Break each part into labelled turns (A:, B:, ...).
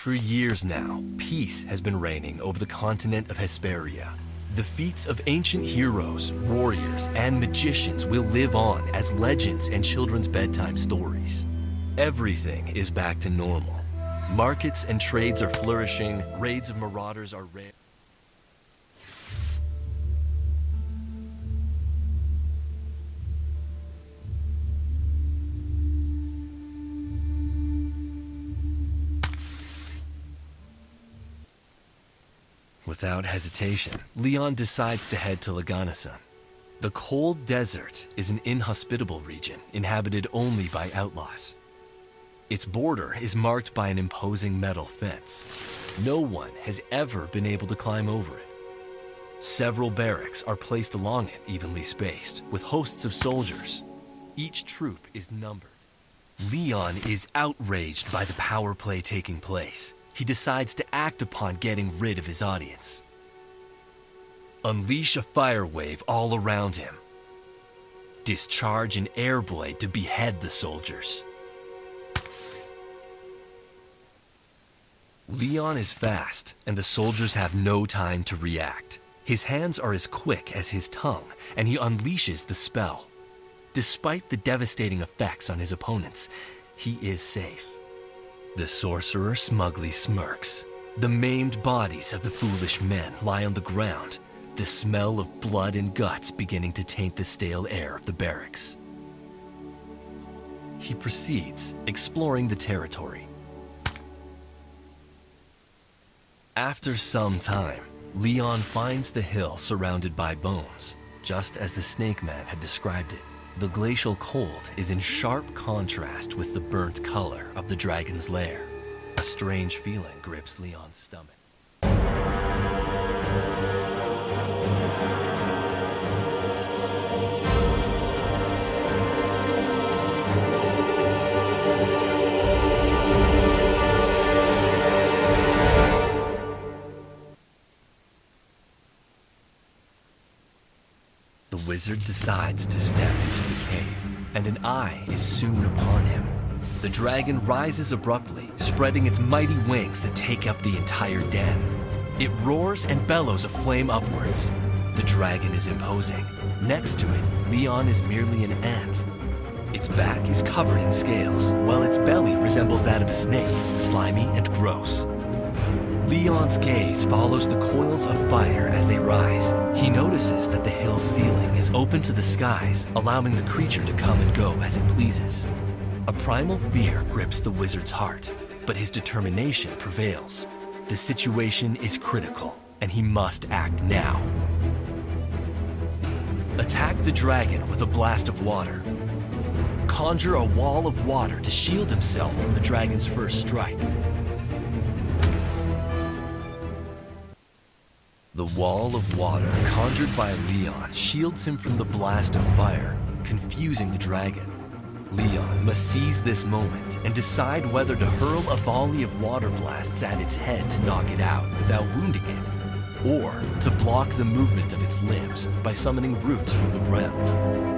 A: For years now, peace has been reigning over the continent of Hesperia. The feats of ancient heroes, warriors, and magicians will live on as legends and children's bedtime stories. Everything is back to normal. Markets and trades are flourishing, raids of marauders are rare. Without hesitation, Leon decides to head to Laganasan. The cold desert is an inhospitable region inhabited only by outlaws. Its border is marked by an imposing metal fence. No one has ever been able to climb over it. Several barracks are placed along it, evenly spaced, with hosts of soldiers. Each troop is numbered. Leon is outraged by the power play taking place. He decides to act upon getting rid of his audience. Unleash a fire wave all around him. Discharge an air blade to behead the soldiers. Leon is fast, and the soldiers have no time to react. His hands are as quick as his tongue, and he unleashes the spell. Despite the devastating effects on his opponents, he is safe. The sorcerer smugly smirks. The maimed bodies of the foolish men lie on the ground, the smell of blood and guts beginning to taint the stale air of the barracks. He proceeds, exploring the territory. After some time, Leon finds the hill surrounded by bones, just as the Snake Man had described it. The glacial cold is in sharp contrast with the burnt color of the dragon's lair. A strange feeling grips Leon's stomach. The wizard decides to step into the cave, and an eye is soon upon him. The dragon rises abruptly, spreading its mighty wings that take up the entire den. It roars and bellows a flame upwards. The dragon is imposing. Next to it, Leon is merely an ant. Its back is covered in scales, while its belly resembles that of a snake, slimy and gross. Leon's gaze follows the coils of fire as they rise. He notices that the hill's ceiling is open to the skies, allowing the creature to come and go as it pleases. A primal fear grips the wizard's heart, but his determination prevails. The situation is critical, and he must act now. Attack the dragon with a blast of water. Conjure a wall of water to shield himself from the dragon's first strike. The wall of water conjured by Leon shields him from the blast of fire, confusing the dragon. Leon must seize this moment and decide whether to hurl a volley of water blasts at its head to knock it out without wounding it, or to block the movement of its limbs by summoning roots from the ground.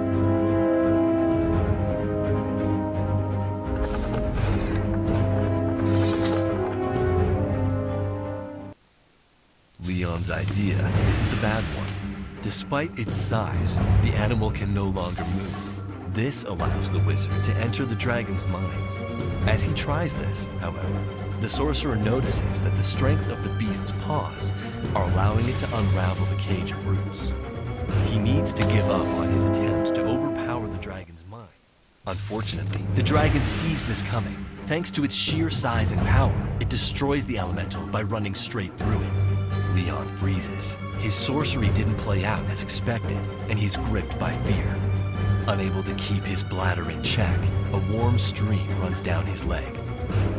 A: Leon's idea isn't a bad one. Despite its size, the animal can no longer move. This allows the wizard to enter the dragon's mind. As he tries this, however, the sorcerer notices that the strength of the beast's paws are allowing it to unravel the cage of roots. He needs to give up on his attempt to overpower the dragon's mind. Unfortunately, the dragon sees this coming. Thanks to its sheer size and power, it destroys the elemental by running straight through it. Leon freezes. His sorcery didn't play out as expected, and he's gripped by fear. Unable to keep his bladder in check, a warm stream runs down his leg.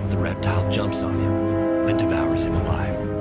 A: The reptile jumps on him and devours him alive.